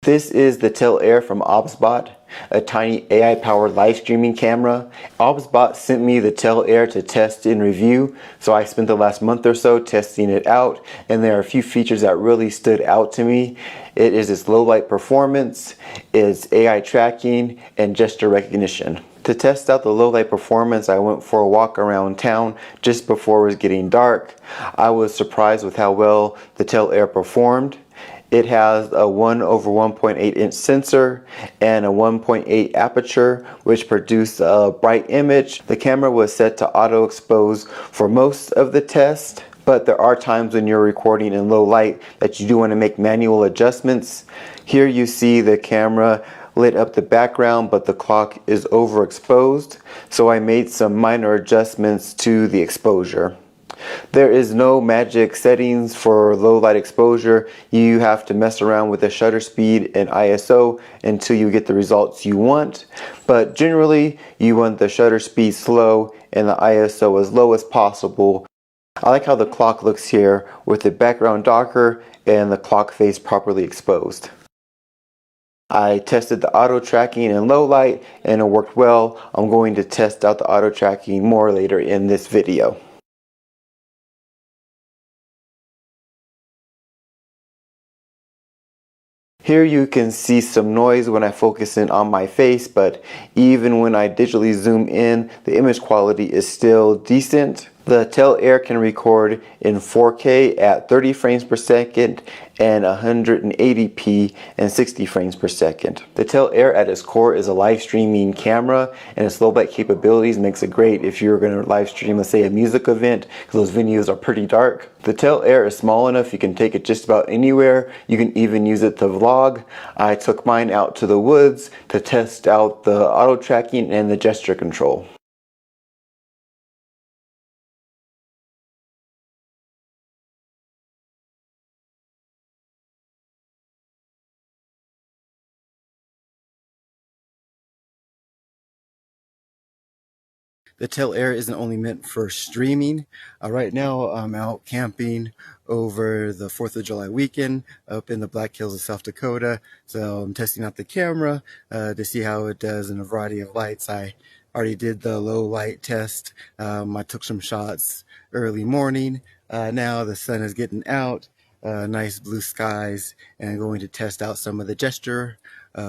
This is the Tail Air from OBSBOT, a tiny AI-powered live streaming camera. OBSBOT sent me the Tail Air to test and review, so I spent the last month or so testing it out, and there are a few features that really stood out to me. It is its low light performance, its AI tracking, and gesture recognition. To test out the low light performance, I went for a walk around town just before it was getting dark. I was surprised with how well the Tail Air performed. It has a 1/1.8 inch sensor and a 1.8 aperture, which produced a bright image. The camera was set to auto expose for most of the test, but there are times when you're recording in low light that you do want to make manual adjustments. Here you see the camera lit up the background, but the clock is overexposed, so I made some minor adjustments to the exposure. There is no magic settings for low light exposure. You have to mess around with the shutter speed and ISO until you get the results you want. But generally, you want the shutter speed slow and the ISO as low as possible. I like how the clock looks here with the background darker and the clock face properly exposed. I tested the auto tracking in low light and it worked well. I'm going to test out the auto tracking more later in this video. Here you can see some noise when I focus in on my face, but even when I digitally zoom in, the image quality is still decent. The Tail Air can record in 4K at 30 frames per second and 180p and 60 frames per second. The Tail Air at its core is a live streaming camera, and its low light capabilities makes it great if you're going to live stream, let's say, a music event, because those venues are pretty dark. The Tail Air is small enough you can take it just about anywhere. You can even use it to vlog. I took mine out to the woods to test out the auto tracking and the gesture control. The Tail Air isn't only meant for streaming. Right now I'm out camping over the 4th of July weekend up in the Black Hills of South Dakota. So I'm testing out the camera to see how it does in a variety of lights. I already did the low light test. I took some shots early morning. Now the sun is getting out, nice blue skies, and I'm going to test out some of the gesture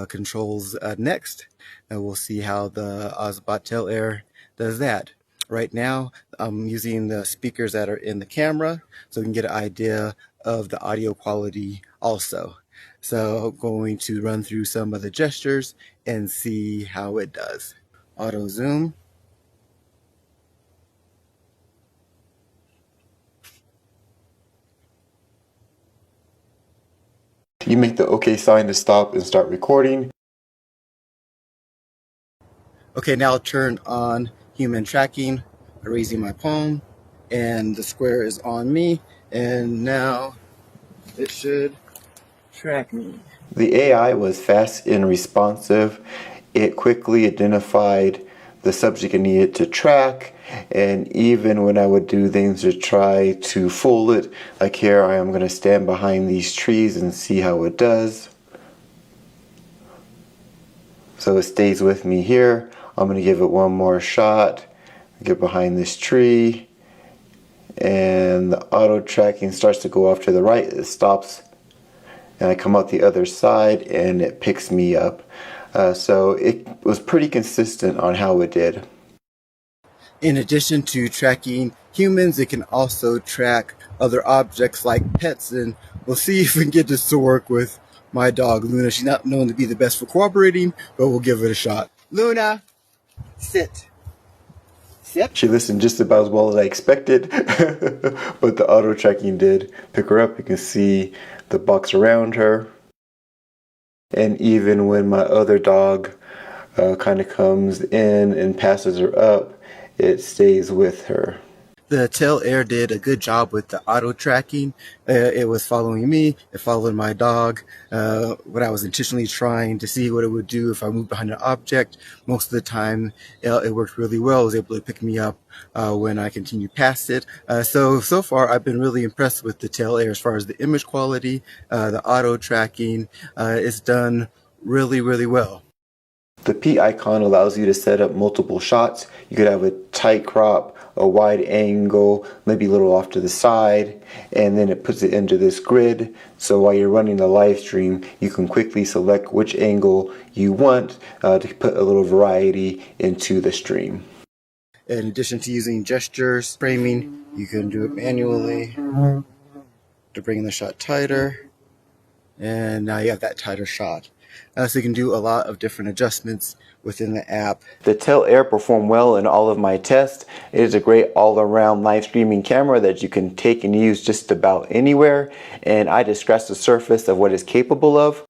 controls next. And we'll see how the OBSBOT Tail Air does that. Right now I'm using the speakers that are in the camera so we can get an idea of the audio quality also. So I'm going to run through some of the gestures and see how it does. Auto zoom. You make the OK sign to stop and start recording. Okay, now I'll turn on human tracking, raising my palm, and the square is on me, and now it should track me. The AI was fast and responsive. It quickly identified the subject it needed to track, and even when I would do things to try to fool it, like here I am going to stand behind these trees and see how it does. So it stays with me here. I'm going to give it one more shot, get behind this tree, and the auto tracking starts to go off to the right. It stops, and I come out the other side and it picks me up. So it was pretty consistent on how it did. In addition to tracking humans, it can also track other objects like pets, and we'll see if we can get this to work with my dog Luna. She's not known to be the best for cooperating, but we'll give it a shot. Luna, sit. Sit. She listened just about as well as I expected, but the auto tracking did pick her up. You can see the box around her. And even when my other dog kind of comes in and passes her up, it stays with her. The The Tail Air did a good job with the auto tracking. It was following me, it followed my dog. When I was intentionally trying to see what it would do if I moved behind an object, most of the time it worked really well. It was able to pick me up when I continued past it. So far I've been really impressed with the Tail Air as far as the image quality, the auto tracking. It's done really, really well. The P icon allows you to set up multiple shots. You could have a tight crop, a wide angle, maybe a little off to the side, and then it puts it into this grid. So while you're running the live stream, you can quickly select which angle you want to put a little variety into the stream. In addition to using gestures, framing, you can do it manually to bring the shot tighter, and now you have that tighter shot. So you can do a lot of different adjustments within the app. The Tail Air performed well in all of my tests. It is a great all-around live streaming camera that you can take and use just about anywhere, and I just scratched the surface of what it's capable of.